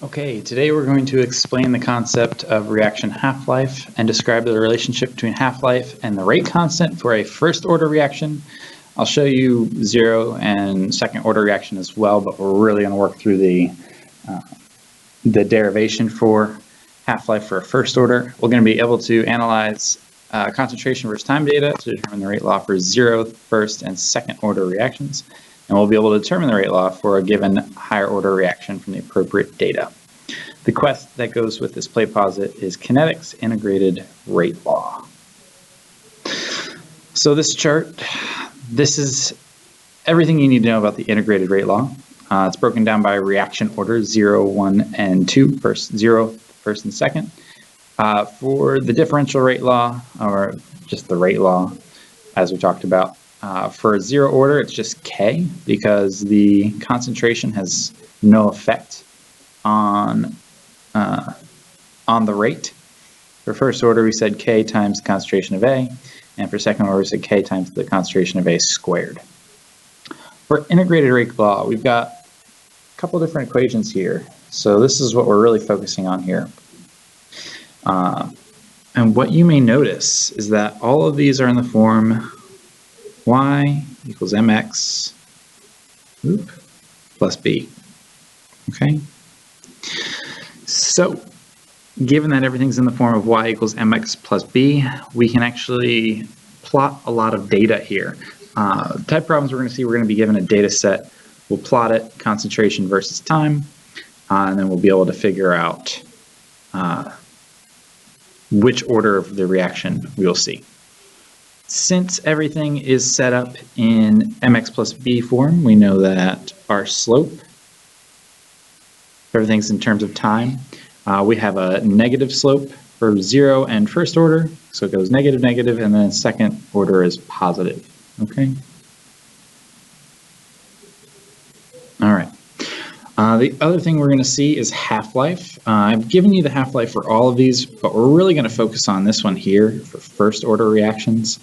Okay, today we're going to explain the concept of reaction half-life and describe the relationship between half-life and the rate constant for a first-order reaction. I'll show you zero and second-order reaction as well, but we're really going to work through the derivation for half-life for a first-order. We're going to be able to analyze concentration versus time data to determine the rate law for zero, first, and second-order reactions. And we'll be able to determine the rate law for a given higher order reaction from the appropriate data. The quest that goes with this play posit is kinetics integrated rate law. So this chart, this is everything you need to know about the integrated rate law. It's broken down by reaction order 0, 1, and 2, first 0, first and second. For the differential rate law, or just the rate law, as we talked about, for zero order, it's just K because the concentration has no effect on the rate. For first order, we said K times the concentration of A, and for second order, we said K times the concentration of A squared. For integrated rate law, we've got a couple different equations here. So this is what we're really focusing on here. And what you may notice is that all of these are in the form y equals mx plus b. Okay? So, given that everything's in the form of y equals mx plus b, we can actually plot a lot of data here. Type problems we're going to be given a data set. We'll plot it, concentration versus time, and then we'll be able to figure out which order of the reaction we will see. Since everything is set up in mx plus b form, we know that our slope, everything's in terms of time. We have a negative slope for zero and first order, so it goes negative, negative, and then second order is positive, okay? All right. The other thing we're going to see is half-life. I've given you the half-life for all of these, but we're really going to focus on this one here for first-order reactions.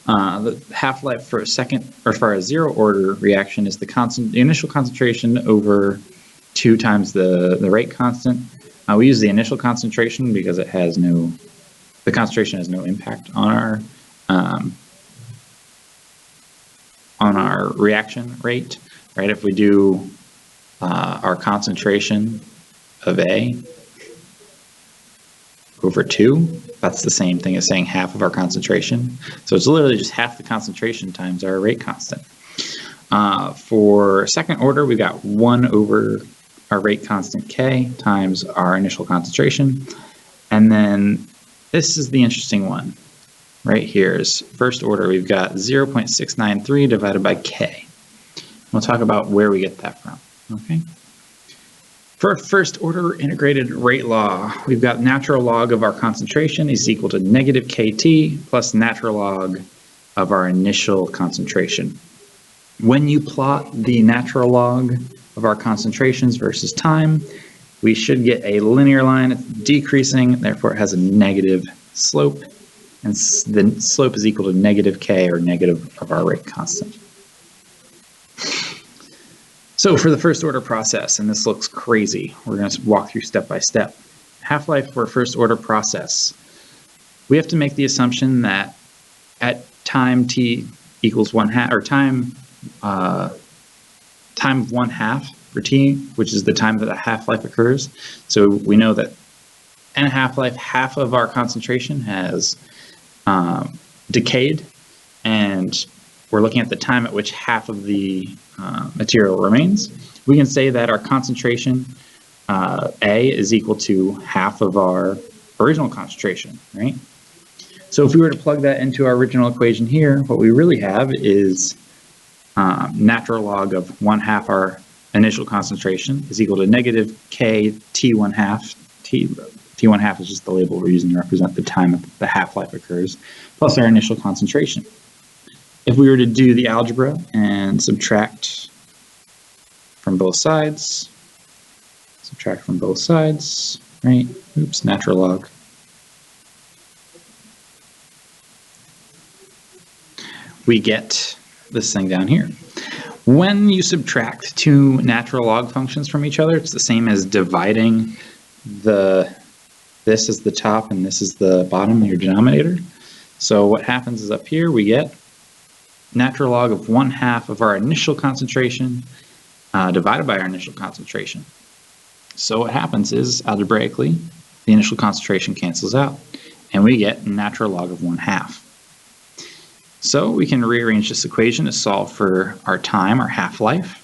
The half-life for a second, or for a zero-order reaction, is the initial concentration over 2 times the rate constant. We use the initial concentration because it has the concentration has no impact on our reaction rate, right? If we do our concentration of A over 2, that's the same thing as saying half of our concentration. So it's literally just half the concentration times our rate constant. For second order, we've got 1 over our rate constant K times our initial concentration. And then this is the interesting one. Right here is first order, we've got 0.693 divided by K. We'll talk about where we get that from. Okay. For first order integrated rate law, we've got natural log of our concentration is equal to negative KT plus natural log of our initial concentration. When you plot the natural log of our concentrations versus time, we should get a linear line. It's decreasing, therefore it has a negative slope, and the slope is equal to negative K, or negative of our rate constant. So for the first order process, and this looks crazy, we're going to walk through step by step. Half-life for a first order process. We have to make the assumption that at time t equals 1/2, or time 1/2 for t, which is the time that a half-life occurs. So we know that in a half-life, half of our concentration has decayed, and we're looking at the time at which half of the material remains. We can say that our concentration, A, is equal to half of our original concentration, right? So if we were to plug that into our original equation here, what we really have is natural log of 1/2 our initial concentration is equal to negative K T1/2. T1/2 is just the label we're using to represent the time that the half-life occurs, plus our initial concentration. If we were to do the algebra and subtract from both sides, right? Oops, natural log. We get this thing down here. When you subtract two natural log functions from each other, it's the same as dividing this is the top and this is the bottom of your denominator. So what happens is up here we get natural log of 1/2 of our initial concentration divided by our initial concentration. So what happens is, algebraically, the initial concentration cancels out, and we get natural log of 1/2. So we can rearrange this equation to solve for our time, our half-life,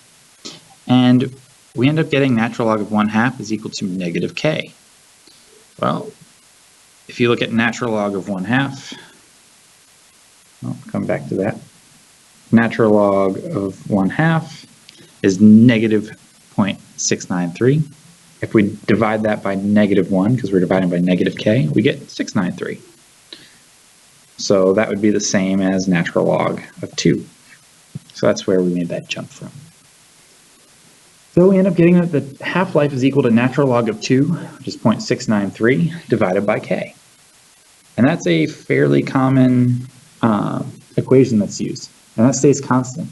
and we end up getting natural log of 1/2 is equal to -k. Well, if you look at natural log of 1/2, I'll come back to that. Natural log of 1/2 is -0.693. If we divide that by -1, because we're dividing by -k, we get 693. So that would be the same as natural log of 2. So that's where we made that jump from. So we end up getting that the half-life is equal to natural log of 2, which is 0.693, divided by k. And that's a fairly common equation that's used, and that stays constant.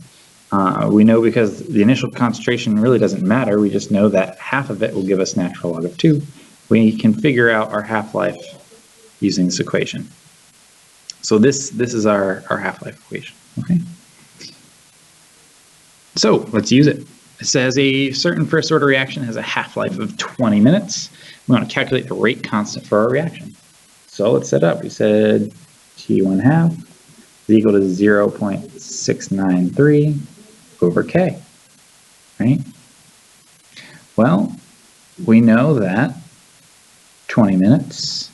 We know because the initial concentration really doesn't matter, we just know that half of it will give us natural log of 2. We can figure out our half-life using this equation. So this is our half-life equation, okay? So let's use it. It says a certain first order reaction has a half-life of 20 minutes. We want to calculate the rate constant for our reaction. So let's set up. We said T1/2 is equal to 0.693 over K, right? Well, we know that 20 minutes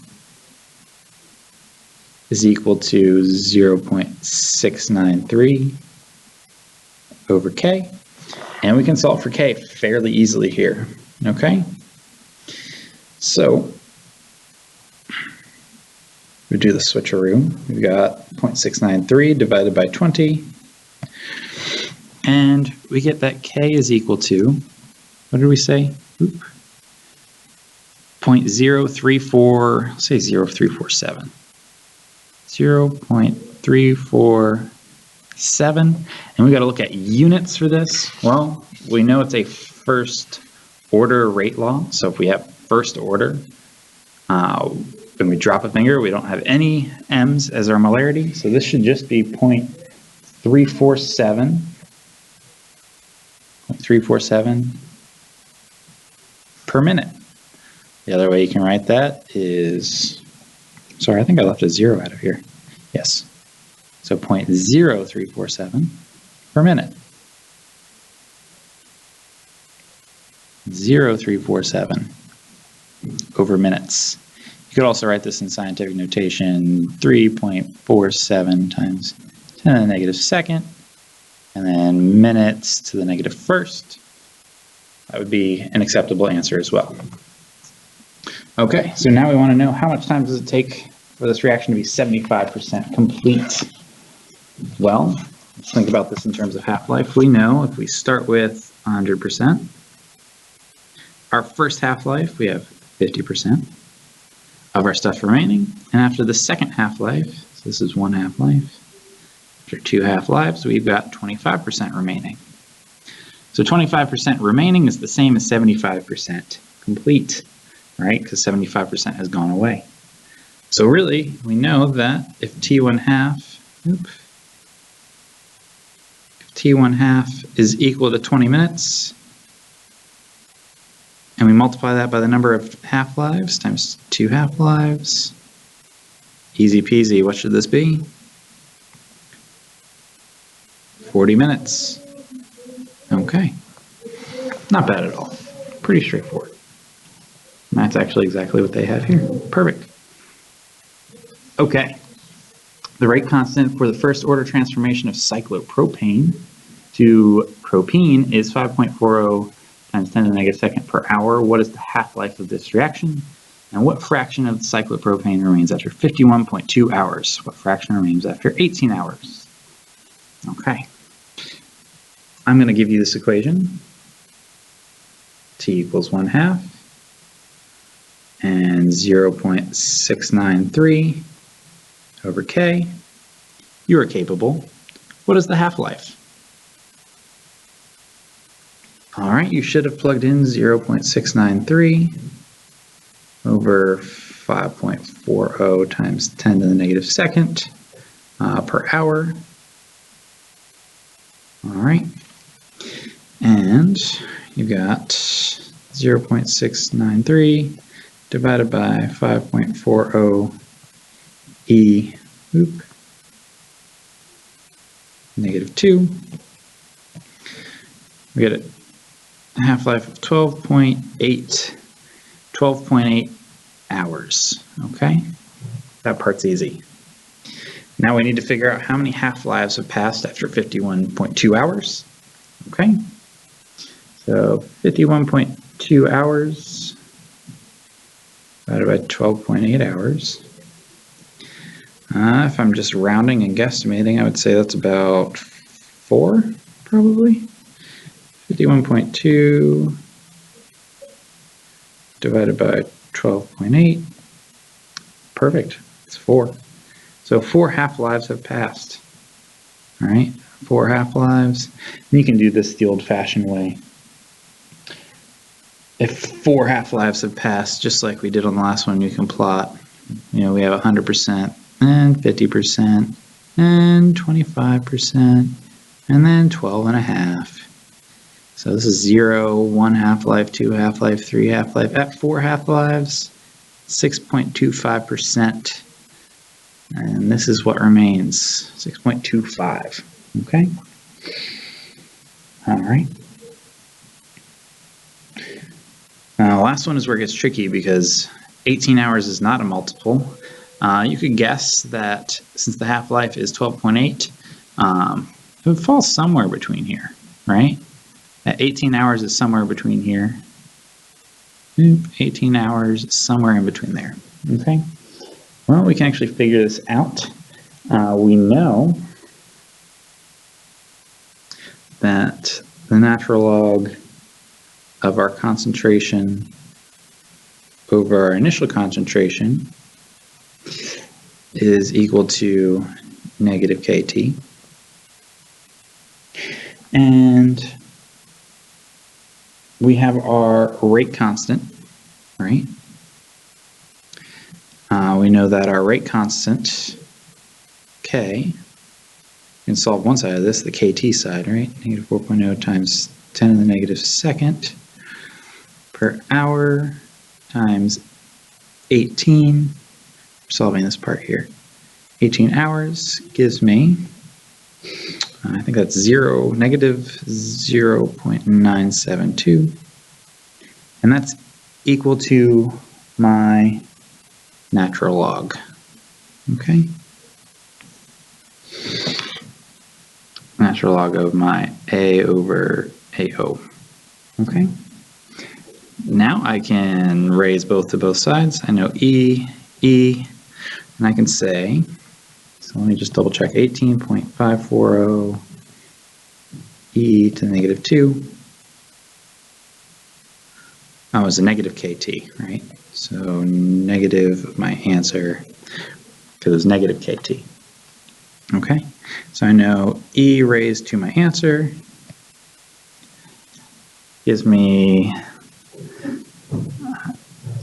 is equal to 0.693 over K. And we can solve for K fairly easily here, okay? So we do the switcheroo. We've got 0.693 divided by 20, and we get that K is equal to, what did we say? 0.034, let's say 0.347. 0.347, and we got to look at units for this. Well, we know it's a first order rate law, so if we have first order, when we drop a finger, we don't have any m's as our molarity, so this should just be 0.347 per minute. The other way you can write that is, sorry, I think I left a 0 out of here. Yes. So 0.0347 per minute. 0.347 over minutes. You could also write this in scientific notation, 3.47 times 10 to the negative second, and then minutes to the negative first. That would be an acceptable answer as well. Okay, so now we want to know how much time does it take for this reaction to be 75% complete. Well, let's think about this in terms of half-life. We know if we start with 100%, our first half-life, we have 50% of our stuff remaining. And after the second half-life, so this is one half-life, after two half-lives, we've got 25% remaining. So 25% remaining is the same as 75% complete, right? Because 75% has gone away. So really, we know that if T1/2 is equal to 20 minutes, and we multiply that by the number of half-lives times 2 half-lives, easy peasy, what should this be? 40 minutes. Okay, not bad at all. Pretty straightforward. And that's actually exactly what they have here. Perfect. Okay, the rate constant for the first order transformation of cyclopropane to propene is 5.40 times 10 to the negative second per hour. What is the half-life of this reaction? And what fraction of the cyclopropane remains after 51.2 hours? What fraction remains after 18 hours? Okay. I'm going to give you this equation. T equals 1/2 and 0.693 over K. You are capable. What is the half-life? right, you should have plugged in 0.693 over 5.40 times 10 to the negative second per hour. All right, and you got 0.693 divided by 5.40 e, negative 2. We get a half-life of 12.8 hours, okay? That part's easy. Now we need to figure out how many half-lives have passed after 51.2 hours, okay? So 51.2 hours divided by 12.8 hours. If I'm just rounding and guesstimating, I would say that's about 4, probably. 51.2 divided by 12.8. Perfect. It's 4. So 4 half-lives have passed. All right, 4 half-lives. And you can do this the old-fashioned way. If 4 half-lives have passed, just like we did on the last one, you can plot. You know, we have 100%, and 50%, and 25%, and then 12.5. So this is 0, 1 half-life, 2 half-life, 3 half-life. At 4 half-lives, 6.25%. And this is what remains, 6.25, okay? All right. Now, the last one is where it gets tricky because 18 hours is not a multiple. You could guess that since the half-life is 12.8, it would fall somewhere between here, right? At 18 hours is somewhere between here. 18 hours is somewhere in between there, okay? Well, we can actually figure this out. We know that the natural log of our concentration over our initial concentration is equal to negative kT. And we have our rate constant, right? We know that our rate constant, K, you can solve one side of this, the KT side, right? Negative 4.0 times 10 to the negative second per hour times 18. We're solving this part here. 18 hours gives me, I think that's negative 0.972. And that's equal to my natural log, okay? Natural log of my A over AO, okay? Now I can raise both to both sides. I know E, and I can say, so let me just double check, 18.540 E to the negative 2. Oh, it's a negative KT, right? So negative of my answer, because it's negative KT. Okay, so I know E raised to my answer gives me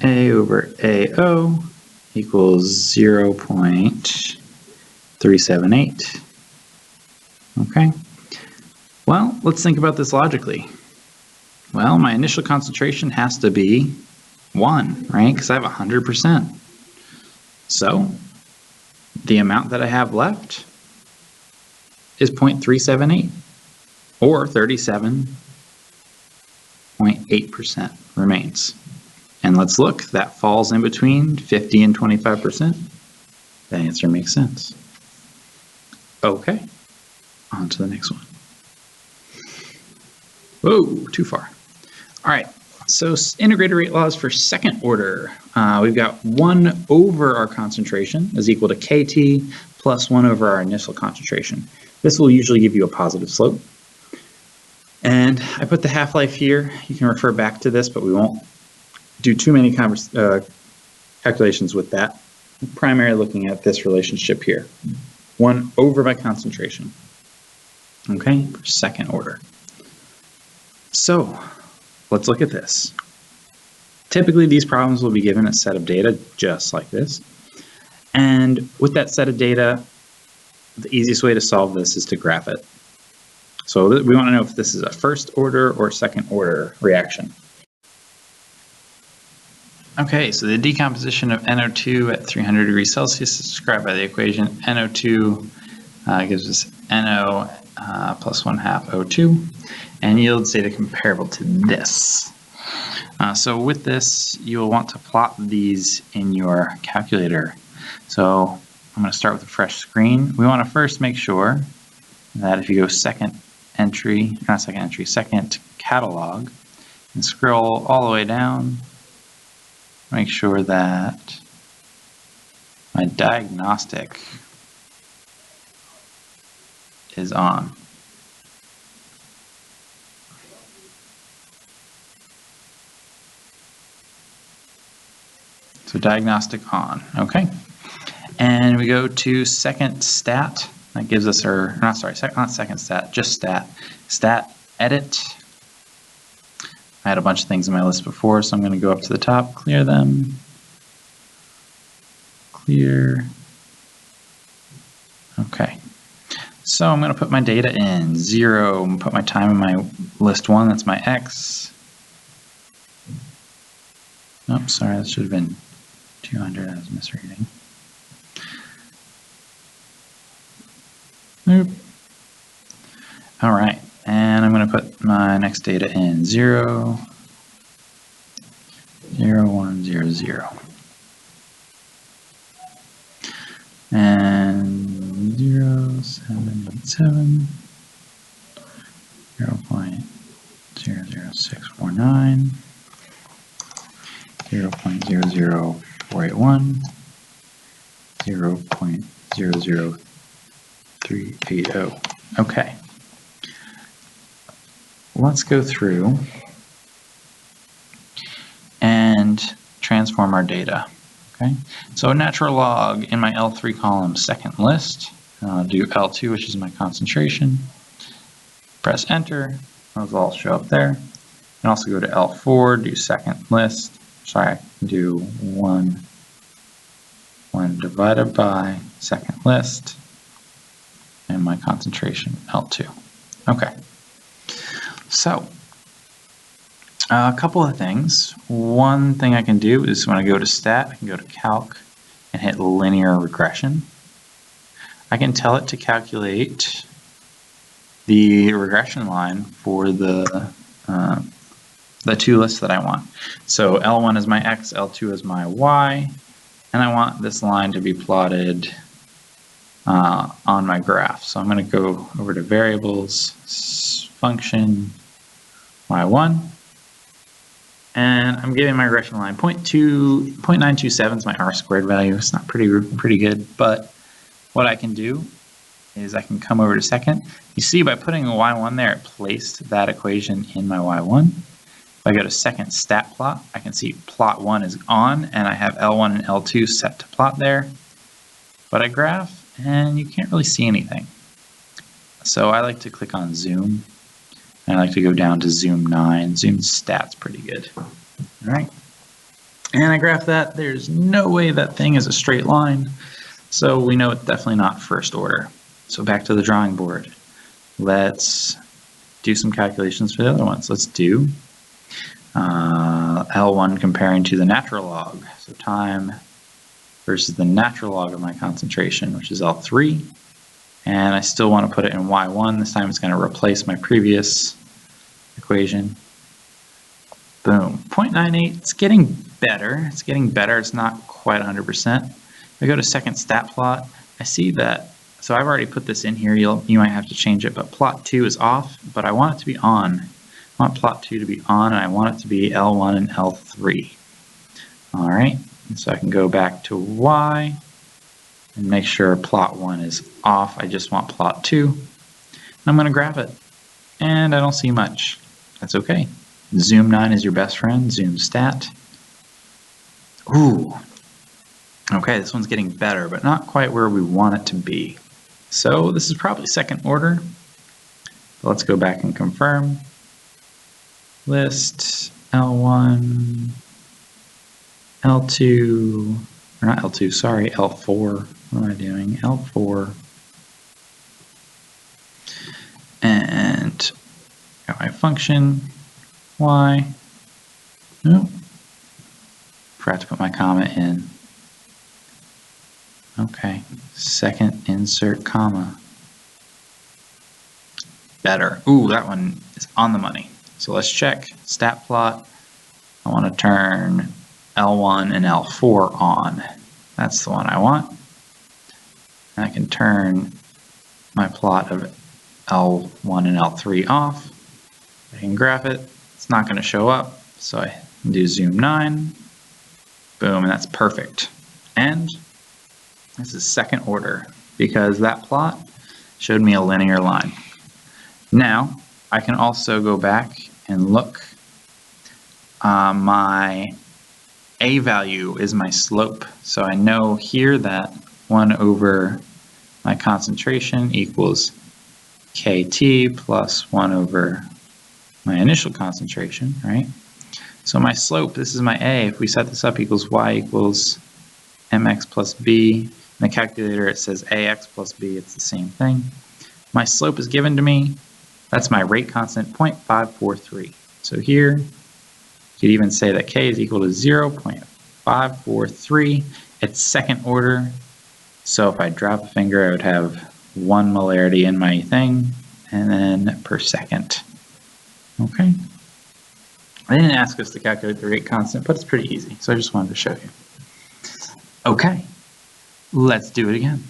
A over AO equals 0.378. Okay, well, let's think about this logically. Well, my initial concentration has to be 1, right? Because I have 100%. So the amount that I have left is 0.378, or 37.8% remains. And let's look, that falls in between 50 and 25%. The answer makes sense. Okay, on to the next one. Whoa, too far. All right, so integrated rate laws for second order. We've got 1 over our concentration is equal to KT plus 1 over our initial concentration. This will usually give you a positive slope. And I put the half-life here. You can refer back to this, but we won't do too many calculations with that. I'm primarily looking at this relationship here. 1 over my concentration, okay, for second order. So let's look at this. Typically, these problems will be given a set of data just like this. And with that set of data, the easiest way to solve this is to graph it. So we want to know if this is a first order or second order reaction. Okay, so the decomposition of NO2 at 300 degrees Celsius is described by the equation NO2 gives us NO plus 1/2 O2 and yields data comparable to this. So with this, you'll want to plot these in your calculator. So I'm going to start with a fresh screen. We want to first make sure that if you go second catalog, and scroll all the way down, make sure that my diagnostic is on. So diagnostic on, okay. And we go to second stat. That gives us our, not second stat, just stat. Stat edit. I had a bunch of things in my list before, so I'm going to go up to the top, clear them. Clear. Okay. So I'm going to put my data in 0. I'm going to put my time in my list 1, that's my X. Oops, sorry, that should have been 200, I was misreading. Nope. All right, and I'm going to put my next data in 0, 0, 1, 0, 0. And 0, 7, 8, 7, 0.00649, 0.00481, 0.00380. Okay. Let's go through and transform our data. Okay. So natural log in my L3 column second list. I'll do L2, which is my concentration. Press enter. Those all show up there. And also go to L4, do second list. Sorry, I can do 1 divided by second list. And my concentration, L2. Okay. So, a couple of things. One thing I can do is when I go to stat, I can go to calc and hit linear regression. I can tell it to calculate the regression line for the two lists that I want. So L1 is my X, L2 is my Y, and I want this line to be plotted on my graph. So I'm going to go over to variables, function, Y1, and I'm giving my regression line 0.927 is my R² value. It's not pretty good, but what I can do is I can come over to second. You see by putting a Y1 there, it placed that equation in my Y1. If I go to second stat plot, I can see plot 1 is on, and I have L1 and L2 set to plot there. But I graph, and you can't really see anything. So I like to click on zoom, and I like to go down to zoom 9. Zoom stat's pretty good. All right. And I graph that. There's no way that thing is a straight line, so we know it's definitely not first order. So back to the drawing board. Let's do some calculations for the other ones. Let's do L1 comparing to the natural log. So time versus the natural log of my concentration, which is L3. And I still want to put it in Y1. This time it's going to replace my previous equation. Boom. 0.98. It's getting better. It's getting better. It's not quite 100%. If I go to second stat plot, I see that. So I've already put this in here. You might have to change it, but plot 2 is off, but I want it to be on. I want plot 2 to be on, and I want it to be L1 and L3. All right. So I can go back to Y and make sure plot 1 is off. I just want plot 2. And I'm going to graph it. And I don't see much. That's okay. Zoom 9 is your best friend. Zoom stat. Ooh. Okay, this one's getting better, but not quite where we want it to be. So this is probably second order. But let's go back and confirm. list L1, L2, or not L2, sorry, L4. What am I doing? L4. And got my function, Y. Nope. Forgot to put my comma in. Okay, second insert comma. Better. Ooh, that one is on the money. So let's check. Stat plot. I want to turn L1 and L4 on. That's the one I want. And I can turn my plot of L1 and L3 off. I can graph it. It's not going to show up, so I can do zoom 9. Boom, and that's perfect. And this is second order because that plot showed me a linear line. Now, I can also go back and look. My A value is my slope. So I know here that 1 over my concentration equals KT plus 1 over my initial concentration, right? So my slope, this is my A. If we set this up equals Y equals mx plus b. In the calculator it says ax plus b. It's the same thing. My slope is given to me. That's my rate constant, 0.543. So here, you could even say that k is equal to 0.543. It's second order. So if I drop a finger, I would have 1 molarity in my thing, and then per second. Okay. They didn't ask us to calculate the rate constant, but it's pretty easy. So I just wanted to show you. Okay, let's do it again.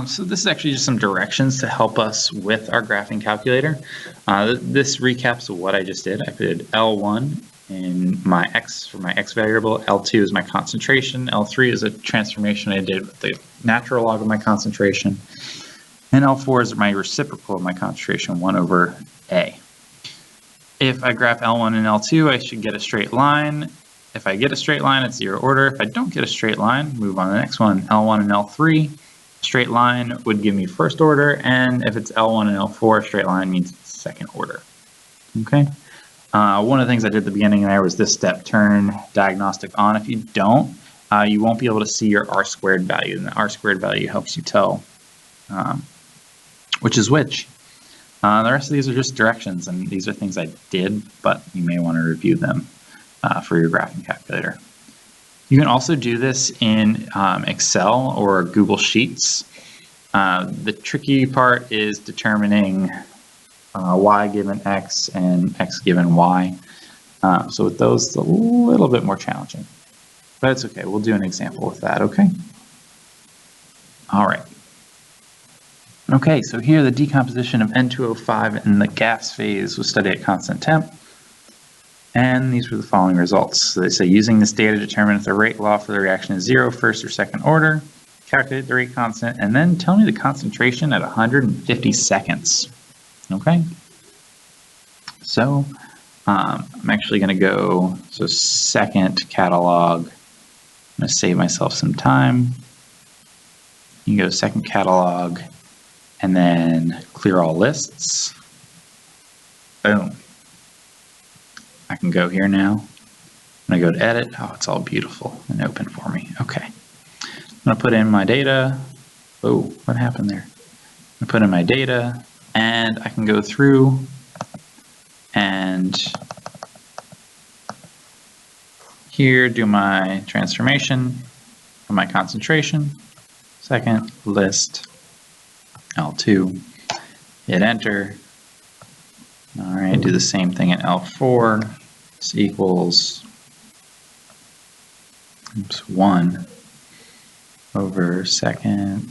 So this is actually just some directions to help us with our graphing calculator. This recaps what I just did. I did L1 in my x for my x variable, L2 is my concentration, L3 is a transformation I did with the natural log of my concentration, and L4 is my reciprocal of my concentration, 1 over A. If I graph L1 and L2, I should get a straight line. If I get a straight line, it's 0 order. If I don't get a straight line, move on to the next one, L1 and L3. Straight line would give me first order, and if it's L1 and L4, straight line means it's second order. Okay. One of the things I did at the beginning there was this step, turn diagnostic on. If you don't, you won't be able to see your R squared value, and the R squared value helps you tell which is which. The rest of these are just directions, and these are things I did, but you may want to review them for your graphing calculator. You can also do this in Excel or Google Sheets. The tricky part is determining y given x and x given y. So with those, it's a little bit more challenging. But it's okay, we'll do an example with that, okay? All right. Okay, so here the decomposition of N2O5 in the gas phase was studied at constant temp. And these were the following results. So they say using this data determine if the rate law for the reaction is 0, first or second order, calculate the rate constant, and then tell me the concentration at 150 seconds. Okay? So I'm actually going to go, so second catalog, I'm going to save myself some time. You can go second catalog, and then clear all lists. Boom. I can go here now. I'm going to go to edit. Oh, it's all beautiful and open for me. Okay. I'm going to put in my data. Oh, what happened there? I'm going to put in my data, and I can go through and here do my transformation of my concentration. Second, list L2, hit enter. All right, do the same thing at L4. This equals 1 over second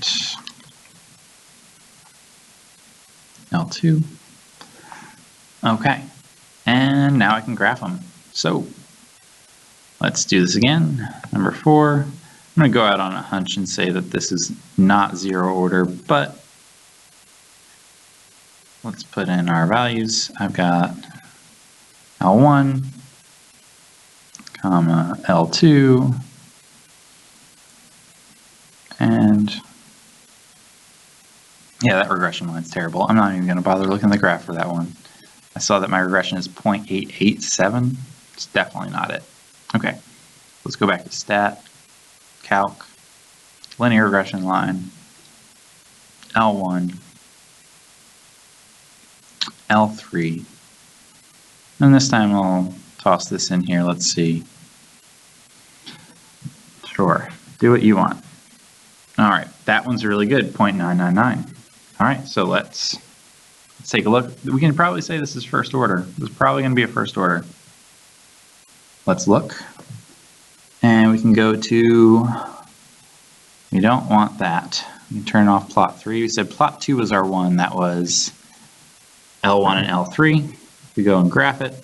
L2. Okay, and now I can graph them. So let's do this again. Number 4, I'm going to go out on a hunch and say that this is not 0 order, but let's put in our values. I've got L1, comma L2, and yeah, that regression line's terrible. I'm not even going to bother looking at the graph for that one. I saw that my regression is 0.887. It's definitely not it. Okay, let's go back to stat, calc, linear regression line, L1, L3, and this time I'll toss this in here. Let's see. Sure, do what you want. All right, that one's really good, 0.999. All right, so let's take a look. We can probably say this is first order. This is probably going to be a first order. Let's look. And we can go to, we don't want that. We can turn off plot 3. We said plot 2 was our one that was L1 and L3. We go and graph it.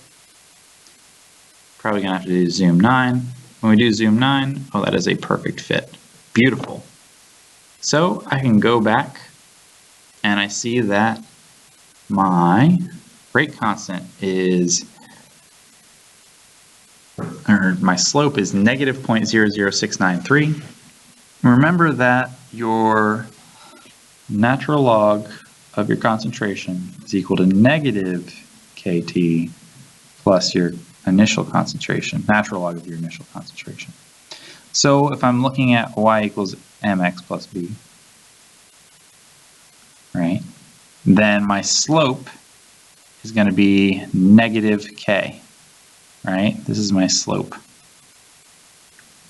Probably going to have to do zoom 9. When we do zoom 9, oh, that is a perfect fit. Beautiful. So I can go back and I see that my rate constant is, or my slope is negative 0.00693. Remember that your natural log of your concentration is equal to negative kT plus your initial concentration, natural log of your initial concentration. So if I'm looking at y equals mx plus b, right, then my slope is going to be negative k, right? This is my slope.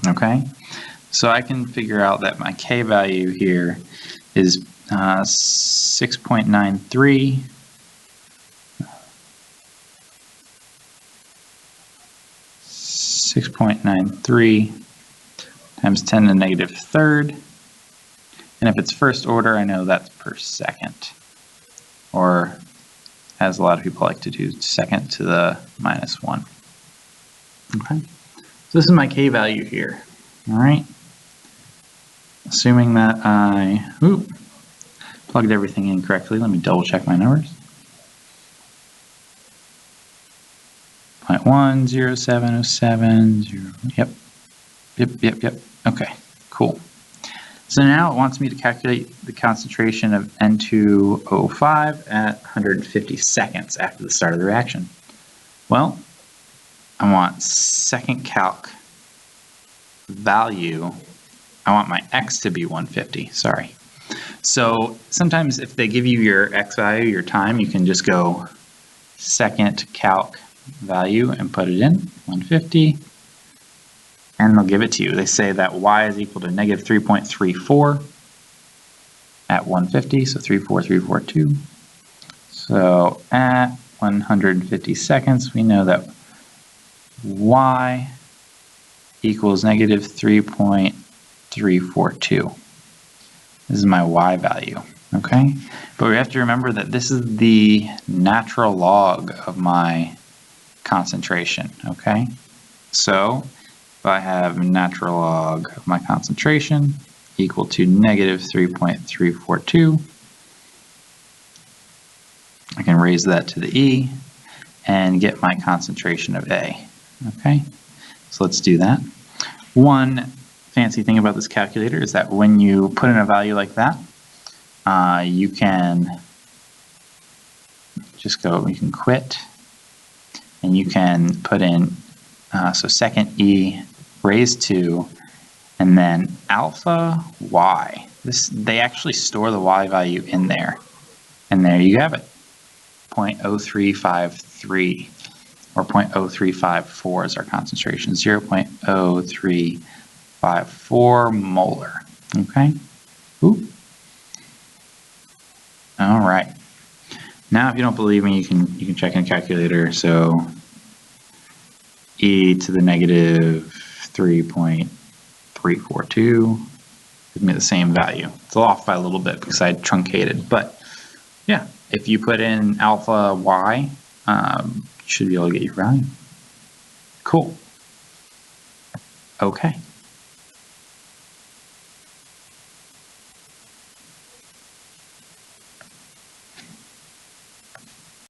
Okay, so I can figure out that my k value here is 6.93 times 10 to the negative third. And if it's first order, I know that's per second. Or, as a lot of people like to do, second to the minus 1. Okay, so this is my k value here. All right, assuming that I plugged everything in correctly, let me double check my numbers. 0.10707, yep. Okay, cool. So now it wants me to calculate the concentration of N2O5 at 150 seconds after the start of the reaction. Well, I want second calc value. I want my x to be 150, sorry. So sometimes if they give you your x value, your time, you can just go second calc value and put it in, 150, and they'll give it to you. They say that y is equal to negative 3.34 at 150, so 34342. So at 150 seconds, we know that y equals negative 3.342. This is my y value, okay? But we have to remember that this is the natural log of my concentration, okay? So if I have natural log of my concentration equal to negative 3.342, I can raise that to the e and get my concentration of A, okay? So let's do that. One fancy thing about this calculator is that when you put in a value like that, you can just go, you can quit, and you can put in, so second E raised to, and then alpha y. They actually store the y value in there. And there you have it, 0.0353, or 0.0354 is our concentration, 0.0354 molar, okay? Ooh. All right. Now, if you don't believe me, you can check in a calculator. So e to the negative 3.342 gives me the same value. It's off by a little bit because I truncated, but yeah, if you put in alpha y, you should be able to get your value. Cool. Okay.